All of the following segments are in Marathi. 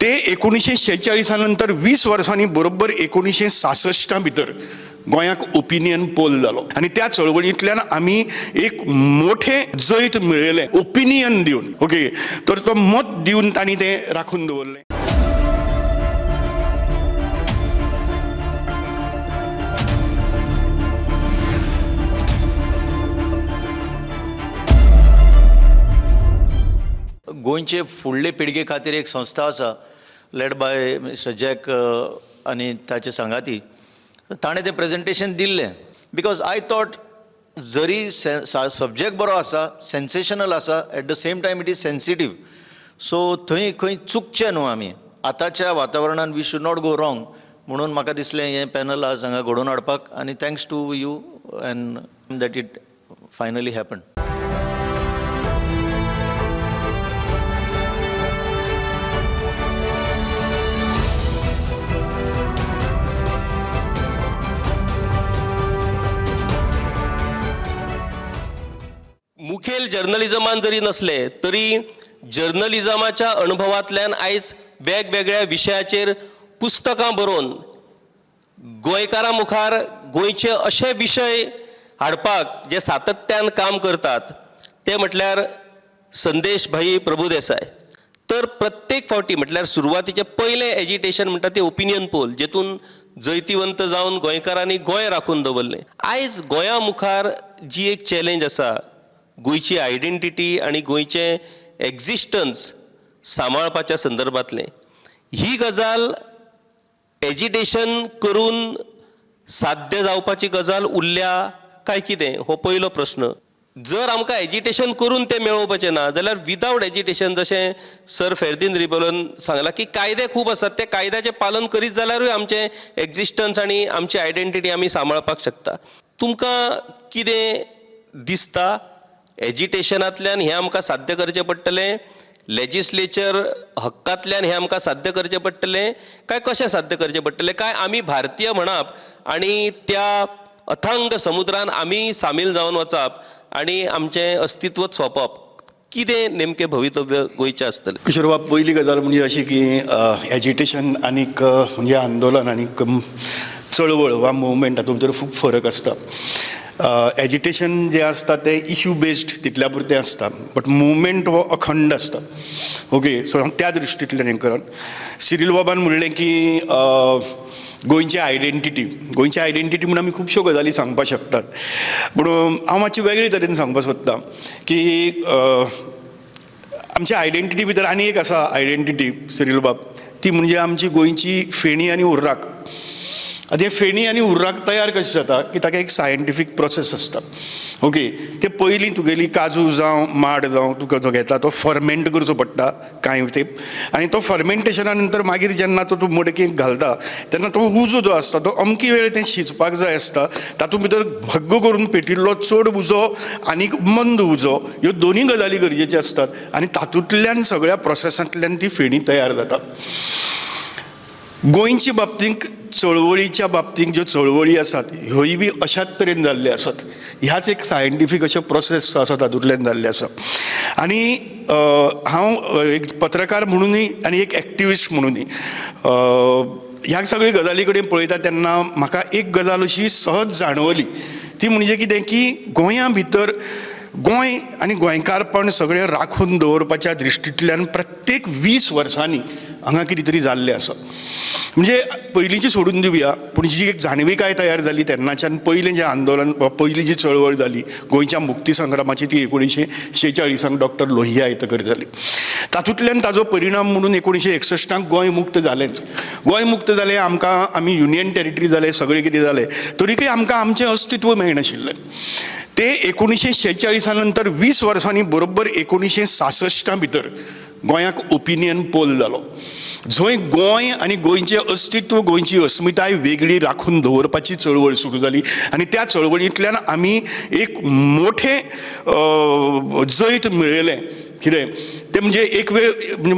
ते 1946 नंतर 20 वर्सांनी बरोबर 1966 भितर गोंयाक ओपिनियन पोल जालो आणि त्या चळवळींतल्यान आमी एक मोठे जैत मेळयले ओपिनियन दिवन. ओके, तर तो मत दिवन तांणी ते राखून दवरले. गोंयचे फुडले पिळगे खातीर एक संस्था आसा लेड बाय मिस्टर जॅक आनी ताचे सांगाती. ताणें तें प्रेजेंटेशन दिल्लें बिकॉज आय थॉट जरी सब्जेक्ट बरो आसा, सेन्सेशनल आसा, at the same time it is sensitive. So थंय खंय चुकचे न्हू आमी आतांच्या वातावरणान. We should not go wrong. म्हणून म्हाका दिसलें हें पॅनल आज हांगा घडोवन हाडपाक. आनी thanks to you and that it finally happen. मुखेल जर्नलिजमान जरी नसले तरी जर्नलिजमाच्या अनुभवांतल्यान आयज वेगवेगळ्या विशयाचेर पुस्तकां बरोवन गोंयकारां मुखार गोंयचे अशे विशय हाडपाक जे सातत्यान काम करतात ते म्हटल्यार संदेश भाई प्रभुदेसाय. तर प्रत्येक फावटी म्हटल्यार सुरवातीचे पयले एजिटेशन म्हणटा ते ओपिनियन पोल, जेतून जैतिवंत जावन गोंयकारांनी गोंय राखून दवरलें. आयज गोंया मुखार जी एक चॅलेंज आसा, गोंयची आयडेंटिटी आणि गोंयचें एक्झिस्टन्स सांबाळपाच्या संदर्भांतलें, ही गजाल एजिटेशन करून साध्य जावपाची गजाल उरल्या काय कितें, हो पयलो प्रश्न. जर आमकां एजिटेशन करून तें मेळोवपाचें ना जाल्यार विदावट एजिटेशन, जशें सर फेर्दिन रिबलोन सांगलां की कायदे खूब आसात, ते कायद्याचें पालन करीत जाल्यारूय आमचें एक्झिस्टन्स आनी आमची आयडेंटिटी आमी सांबाळपाक शकता. तुमकां कितें दिसता? एजिटेशनांतल्यान हें आमकां साध्य करचें पडटलें, लेजिस्लेचर हक्कांतल्यान हें आमकां साध्य करचें पडटलें, काय कशें साध्य करचें पडटलें? काय आमी भारतीय म्हणप आनी त्या अथांग समुद्रान आमी सामील जावन वचप आनी आमचें अस्तित्वच सोंपप? कितें नेमकें भवितव्य गोंयचें आसतलें? किशोर बाब, पयली गजाल म्हणजे अशी की एजिटेशन आनीक म्हणजे आंदोलन आनीक चळवळ वा मुवमेंट हातूंत भितर खूब फरक आसता. एजिटेशन जे आसता ते इश्यू बेस्ड तितल्या पुरतें आसता, बट मुवमेंट हो अखंड आसता. ओके, सो त्या दृश्टींतल्यान हें करन सिरील बाबान म्हणलें की गोंयची आयडेंटिटी म्हणून आमी खुबश्यो गजाली सांगपाक शकतात, पूण हांव मातशी वेगळे तरेन सांगपाक सोदतां की आमच्या आयडेंटिटी भितर आनी एक आसा आयडेंटिटी सिरील बाब, ती म्हणजे आमची गोंयची फेणी आनी उर्राक. आतां हें फेणी आनी उर्राक तयार कशें जाता की ताका एक सायंटिफीक प्रोसेस आसता. ओके, ते पयलीं तुगेली काजू जावं माड जावं तुका जो घेता तो फर्मेंट करचो पडटा कांय तेंप, आनी तो फर्मेंटेशना नंतर मागीर जेन्ना तो तूं मडकेक घालता तेन्ना तो उजो जो आसता तो अमकी वेळ तें शिजपाक जाय आसता. तातूंत भितर भग्ग करून पेटिल्लो चड उजो आनीक मंद उजो ह्यो दोनूय गजाली गरजेच्यो आसतात, आनी तातूंतल्यान सगळ्या प्रोसेसांतल्यान ती फेणी तयार जाता. गोंयच्या बाबतींत चळवळीच्या बाबतींत ज्यो चळवळी आसात ह्योय बी अशाच तरेन जाल्ल्यो आसात. ह्याच एक सायंटिफीक अशे प्रोसेस आसा तातूंतल्यान जाल्ले आसा. आनी हांव एक पत्रकार म्हणूनय आनी एक एक्टिविस्ट म्हणूनय ह्या सगळ्या गजाली कडेन पळयता तेन्ना म्हाका एक गजाल अशी सहज जाणवली, ती म्हणजे कितें की गोंया भितर गोंय आनी गोंयकारपण सगळें राखून दवरपाच्या दृश्टींतल्यान प्रत्येक 20 वर्सांनी हांगा कितें तरी जाल्लें आसा. म्हणजे पयलींची सोडून दिवया, पूण जी एक जाणविकाय तयार जाली तेन्नाच्यान पयलें जें आंदोलन वा पयली जी चळवळ जाली गोंयच्या मुक्ती संग्रामाची ती 1946 डॉक्टर लोहिया येतकर जाली. तातूंतल्यान ताजो परिणाम म्हणून 1961 गोंय मुक्त जालेंच. गोंय मुक्त जालें, आमी युनियन टेरिटरी जाले, सगळें कितें जालें, तरीकय आमकां आमचें अस्तित्व मेळनाशिल्लें. ते 1946 नंतर 20 वर्सांनी बरोबर 1966 भितर गोंयाक ओपिनियन पोल जालो, जंय गोंय आनी गोंयचें अस्तित्व, गोंयची अस्मिताय वेगळी राखून दवरपाची चळवळ सुरू जाली. आनी त्या चळवळींतल्यान आमी एक मोठे जैत मेळयलें. कितें ते म्हणजे एक वेळ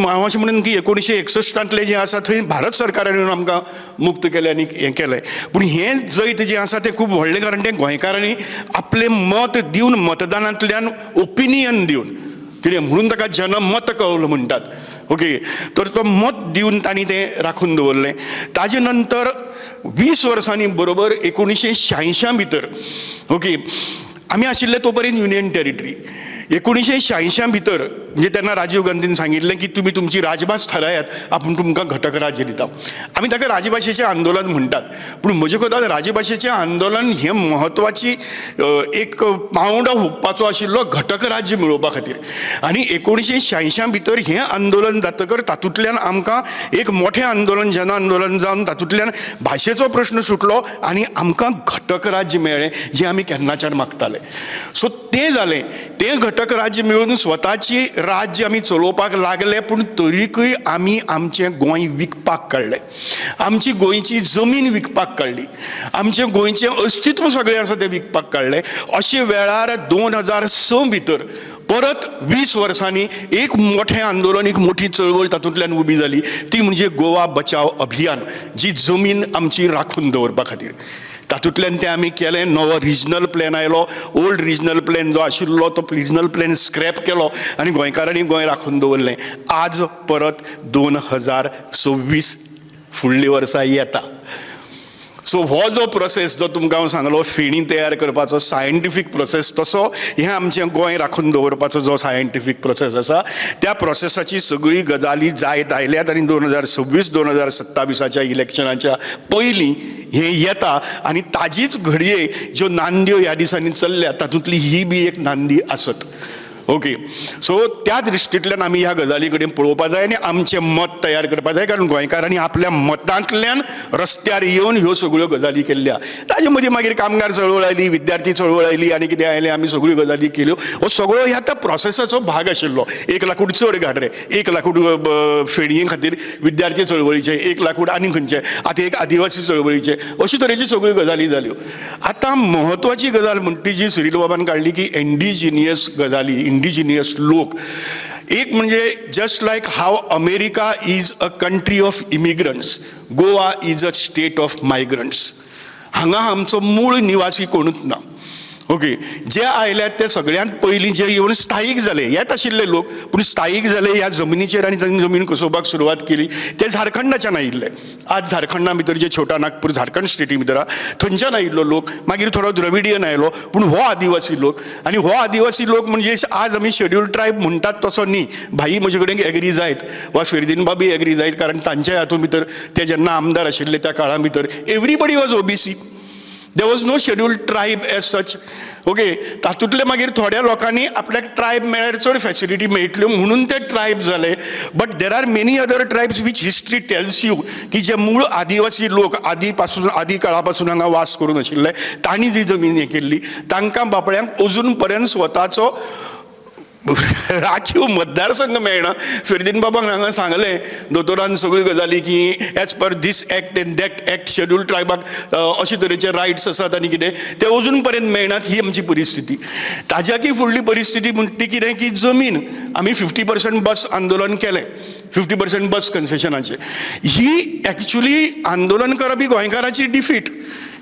हांव अशें म्हणून की 1961 जें आसा थंय भारत सरकारान येवन आमकां मुक्त केलें आनी हें केलें, पूण हें जैत जें आसा तें खूब व्हडलें, कारण तें गोंयकारांनी आपलें मत दिवन मतदानांतल्यान ओपिनियन दिवन कितें म्हणून ताका जनमत कौल म्हणटात. ओके, तर तो मत दिवन तांणी तें राखून दवरलें. ताजे नंतर 20 वर्सांनी बरोबर 1986 भितर ओके आमी आशिल्ले तो पर्यंत युनियन टेरिटरी. 1986 भितर म्हणजे तेन्ना राजीव गांधीन सांगिल्लें की तुमी तुमची राजभास थारायात, आपूण तुमकां घटक राज्य दिता. आमी ताका राजभाशेचें आंदोलन म्हणटात, पूण म्हजे कोतान राजभाशेचें आंदोलन हें म्हत्वाची एक पावंडो हुपपाचो आशिल्लो घटक राज्य मेळोवपा खातीर. आनी 1986 भितर हें आंदोलन जातकर तातूंतल्यान आमकां एक मोठें आंदोलन जन आंदोलन जावन तातूंतल्यान भाशेचो प्रश्न सुटलो आनी आमकां घटक राज्य मेळ्ळें जें आमी केन्नाच्यान मागताले. सो तें जालें. तें घटक राज्य मेळून स्वताची राज्य आमी चलोवपाक लागले, पूण तरीकय आमी आमचें गोंय विकपाक काडलें. आमची गोंयची जमीन विकपाक काडली, आमचें गोंयचें अस्तित्व सगळें आसा तें विकपाक काडलें. अशे वेळार 2006 भितर परत 20 वर्सांनी एक मोठें आंदोलन, एक मोठी चळवळ तातूंतल्यान उबी जाली. ती म्हणजे गोवा बचाव अभियान, जी जमीन आमची राखून दवरपा खातीर. तातूंतल्यान तें आमी केलें. नवो रिजनल प्लॅन आयलो. ओल्ड रिजनल प्लॅन जो आशिल्लो तो रिजनल प्लॅन स्क्रॅप केलो आनी गोंयकारांनी गोंय राखून दवरलें. आज परत 2026 फुडलीं वर्सां येता. सो हो जो प्रोसेस जो तुमकां हांव सांगलो फेणी तयार करपाचो सायंटिफीक प्रोसेस, तसो हें आमचें गोंय राखून दवरपाचो जो सायंटिफीक प्रोसेस आसा त्या प्रोसेसाची सगळी गजाली जायत आयल्यात. आनी 2026-2027 इलेक्शनाच्या पयलीं हें येता आनी ताजीच घडये ज्यो नांद्यो ह्या दिसांनी चल्ल्या तातूंतली ही बी एक नांदी आसत. ओके, सो त्या दृश्टींतल्यान आमी ह्या गजाली कडेन पळोवपा जाय आनी आमचें मत तयार करपा जाय. कारण गोंयकारांनी आपल्या मतांतल्यान रस्त्यार येवन ह्यो सगळ्यो गजाली केल्ल्या. ताजे मदीं मागीर कामगार चळवळ आयली, विद्यार्थी चळवळ आयली आनी कितें आयलें, आमी सगळ्यो गजाली केल्यो. हो सगळो ह्या त्या प्रोसेसाचो भाग आशिल्लो. 1 लाकूड चड घाट रे, 1 लाकूड फेणये खातीर विद्यार्थी चळवळीचे, 1 लाकूड आनी खंयचे, आतां एक आदिवासी चळवळीचे, अशे तरेच्यो सगळ्यो गजाली जाल्यो. आतां म्हत्वाची गजाल म्हणटी जी सिरील बाबान काडली की इंडिजिनियस गजाली, इंडिजिनियस लोक. एक म्हणजे just like how America is a country of immigrants, Goa is a state of migrants. हांगा आमचो मूळ निवासी कोणूच ना. ओके, जे आयल्यात ते सगळ्यांत पयलीं जे येवन स्थायीक जाले, येत आशिल्ले लोक पूण स्थायीक जाले ह्या जमनीचेर आनी तांणी जमीन कसोवपाक सुरवात केली, ते झारखंडाच्यान आयिल्ले. आज झारखंडा भितर जे छोटा नागपूर झारखंड स्टेटी भितर आहा थंयच्यान आयिल्लो लोक, मागीर थोडो द्रविडियन आयलो, पूण हो आदिवासी लोक. आनी हो आदिवासी लोक म्हणजे आज आमी शेड्यूल ट्रायब म्हणटात तसो न्ही. भाई म्हजे कडेन एग्री जायत वा फेर्दीन बाबी एग्री जायत, कारण तांच्या हातूंत भितर ते जेन्ना आमदार आशिल्ले त्या काळा भितर everybody was OBC. There was no schedule tribe as such. Okay, तातूंतले मागीर थोड्या लोकांनी आपल्याक ट्रायब मेळ्ळ्यार चड फॅसिलिटी मेळटल्यो म्हणून ते ट्रायब जाले. But there are many other tribes which history tells you की जे मूळ आदिवासी लोक आदी काळा पासून हांगा वास करून आशिल्ले, तांणी जी जमीन हें केल्ली, तांकां बापड्यांक अजून पर्यंत स्वताचो राखीव मतदारसंघ मेळना. फेर्दीन बाबाक हांगा सांगलें दोतोरान सगळ्यो गजाली की as per this act and that act schedule ट्रायबाक अशे तरेचे रायट्स आसात आनी कितें ते अजून पर्यंत मेळनात. ही आमची परिस्थिती. ताज्याकी फुडली परिस्थिती म्हणटी कितें की जमीन आमी 50% बस आंदोलन केलें, 50% बस कन्सेशनाचें. ही एक्चुली आंदोलन करप ही गोंयकाराची डिफीट.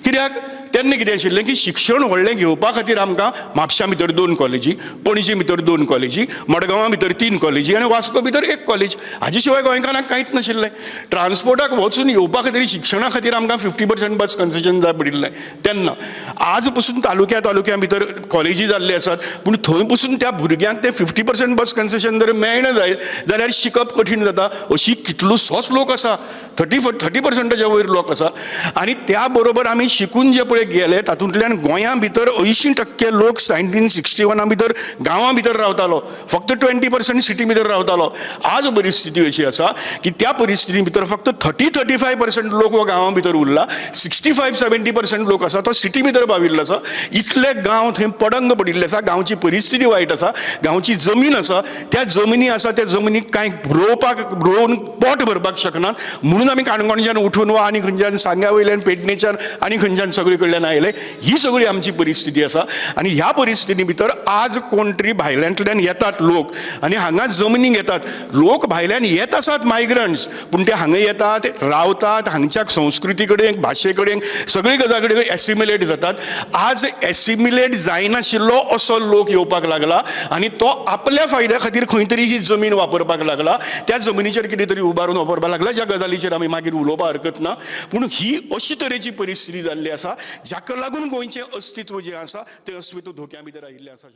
कित्याक तेन्ना कितें आशिल्लें की शिक्षण व्हडलें घेवपा खातीर आमकां म्हापशा भितर 2 कॉलेजी, पणजे भितर 2 कॉलेजी, मडगांवां भितर 3 कॉलेजी आनी वास्को भितर 1 कॉलेज. हाजे शिवाय गोंयकारांक कांयच नाशिल्लें. ट्रान्सपोर्टाक वचून येवपा खातीर शिक्षणा खातीर आमकां 50% बस कन्सेशन जाय पडिल्लें तेन्ना. आज पसून तालुक्या भितर कॉलेजी जाल्ले आसात, पूण थंय पसून त्या भुरग्यांक ते 50% बस कन्सेशन जर मेळना जायत जाल्यार शिकप कठीण जाता. अशी कितलोसोच लोक आसा, 30% वयर लोक आसा. आनी त्या बरोबर आमी शिकून जे पळय गेले तातूंतल्यान गोंया भितर 80% लोक 1961 भितर गांवां भितर रावतालो, फक्त 20% सिटी भितर रावतालो. आज परिस्थिती अशी आसा की त्या परिस्थिती भितर फक्त 30-35% लोक हो गांवां भितर उरला. 65-70% लोक आसा तो सिटी भितर पाविल्लो आसा. इतले गांव थंय पडंग पडिल्ले आसा. गांवची परिस्थिती वायट आसा. गांवची जमीन आसा, त्या जमनी आसा त्या जमनीक कांय रोवन पोट भरपाक शकनात. म्हणून म्हणून आमी काणकोणच्यान उठून वा आनी खंयच्यान सांग्या वयल्यान पेडणेच्यान आनी खंयच्यान सगळे कडल्यान आयले. ही सगळी आमची परिस्थिती आसा. आनी ह्या परिस्थिती भितर आज कोण तरी भायल्यांतल्यान येतात लोक आनी हांगा जमनीक येतात. लोक भायल्यान येत आसात मायग्रंट्स, पूण ते हांगा येतात, रावतात, हांगच्या संस्कृती कडेन, भाशे कडेन, सगळी गजाली कडेन एसिमिलेट जातात. आज एसिमिलेट जायनाशिल्लो असो लोक येवपाक लागला आनी तो आपल्या फायद्या खातीर खंय तरी ही जमीन वापरपाक लागला. त्या जमनीचेर कितें तरी उबारून वापरपाक लागला, ज्या गजालीचेर आमी मागीर उलोवपाक हरकत ना. पूण ही अशी तरेची परिस्थिती जाल्ली आसा जाका लागून गोंयचें अस्तित्व जें आसा तें अस्तित्व धोक्या भितर आयिल्लें आसा.